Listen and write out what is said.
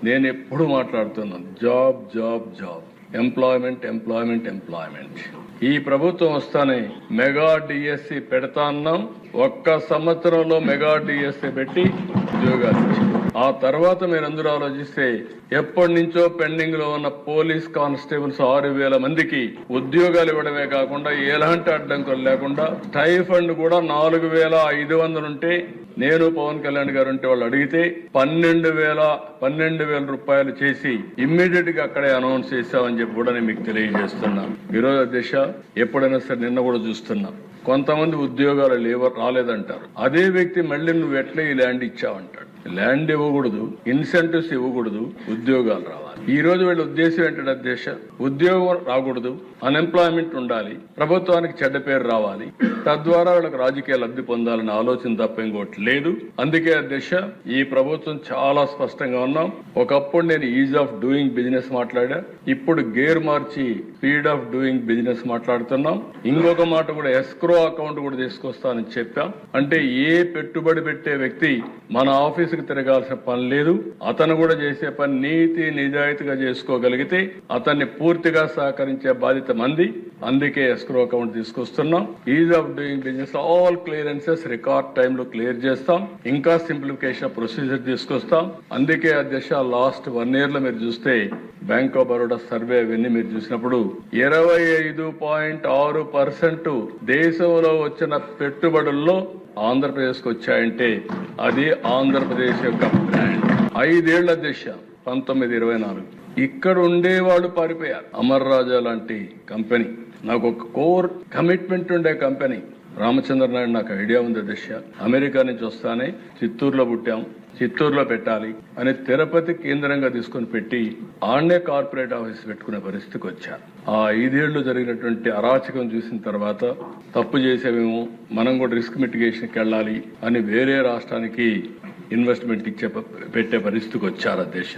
నేను ఎప్పుడు మాట్లాడుతున్నాను job job job, employment employment employment. ఈ ప్రభుత్వం వస్తానే మెగా డిఎస్సి పెడతా అన్నాం. ఒక్క సంవత్సరంలో మెగా డిఎస్సి పెట్టి ఉద్యోగాలు ఇచ్చాం. ఆ తర్వాత మీరందరూ ఆలోచిస్తే ఎప్పటి నుంచో పెండింగ్ లో ఉన్న పోలీస్ కానిస్టేబుల్స్ 6,000 మందికి ఉద్యోగాలు ఇవ్వడమే కాకుండా ఎలాంటి అడ్డంకులు లేకుండా స్టైఫండ్ కూడా 4,500 ఉంటే, నేను పవన్ కళ్యాణ్ గారు ఉంటే వాళ్ళు అడిగితే 12,000 రూపాయలు చేసి ఇమ్మీడియట్ గా అక్కడే అనౌన్స్ చేశామని చెప్పి కూడా నేను మీకు తెలియజేస్తున్నా. ఈరోజు దిశ ఎప్పుడైనా సరే నిన్న కూడా చూస్తున్నా, కొంతమంది ఉద్యోగాలు రాలేదంటారు. అదే వ్యక్తి మళ్ళీ నువ్వు ఎట్లా ఈ ల్యాండ్ ఇచ్చావంటాడు. ల్యాండ్ ఇవ్వకూడదు, ఇన్సెంటివ్స్ ఇవ్వకూడదు, ఉద్యోగాలు రావాలి. ఈ రోజు వీళ్ళ ఉద్దేశం ఏంటంటే దేశ ఉద్యోగం రాకూడదు, అన్ఎంప్లాయ్మెంట్ ఉండాలి, ప్రభుత్వానికి చెడ్డ పేరు రావాలి, తద్వారా వీళ్ళకి రాజకీయ లబ్ధి పొందాలనే ఆలోచన తప్ప ఇంకోటి లేదు. అందుకే అధ్యక్ష ఈ ప్రభుత్వం చాలా స్పష్టంగా ఉన్నాం. ఒకప్పుడు నేను ఈజ్ ఆఫ్ డూయింగ్ బిజినెస్ మాట్లాడా, ఇప్పుడు gear March speed of doing business మాట్లాడుతున్నాం. ఇంకొక మాట కూడా ఎస్క్రో అకౌంట్ కూడా తీసుకొస్తానని చెప్పాం. అంటే ఏ పెట్టుబడి పెట్టే వ్యక్తి మన ఆఫీసుకి తిరగాల్సిన పని లేదు. అతను కూడా చేసే పని నీతి నిజాయితీగా చేసుకోగలిగితే అతన్ని పూర్తిగా సహకరించే బాధ్యత మంది. అందుకే ఎస్క్రో అకౌంట్ తీసుకొస్తున్నాం. Is of doing business all clearances record టైంలో క్లియర్ చేస్తాం. ఇంకా సింప్లిఫికేషన్ ప్రొసీజర్ తీసుకొస్తాం. అందుకే అధ్యక్ష లాస్ట్ 1 year లో మీరు చూస్తే బ్యాంక్ ఆఫ్ బరోడా సర్వే అవన్నీ మీరు చూసినప్పుడు 25.6% దేశంలో వచ్చిన పెట్టుబడుల్లో ఆంధ్రప్రదేశ్ కు వచ్చాయంటే అది ఆంధ్రప్రదేశ్ యొక్క బ్రాండ్. 5 ఏళ్ల దిశ 1924 ఇక్కడ ఉండేవాళ్ళు పారిపోయారు. అమర్ రాజా లాంటి కంపెనీ, నాకు ఒక కోర్ కమిట్మెంట్ ఉండే కంపెనీ. రామచంద్ర నాయుడు నాకు ఐడియా ఉంది దిశ. అమెరికా నుంచి వస్తానే చిత్తూరులో పుట్టాం, చిత్తూరులో పెట్టాలి అని తిరుపతి కేంద్రంగా తీసుకుని పెట్టి ఆడనే కార్పొరేట్ ఆఫీస్ పెట్టుకునే పరిస్థితికి వచ్చారు. ఆ 5 ఏళ్లు జరిగినటువంటి అరాచకం చూసిన తర్వాత తప్పు చేసేమేమో, మనం కూడా రిస్క్ మిటిగేషన్కి వెళ్ళాలి అని వేరే రాష్ట్రానికి ఇన్వెస్ట్మెంట్ పెట్టే పరిస్థితికి వచ్చారు అధ్యక్ష.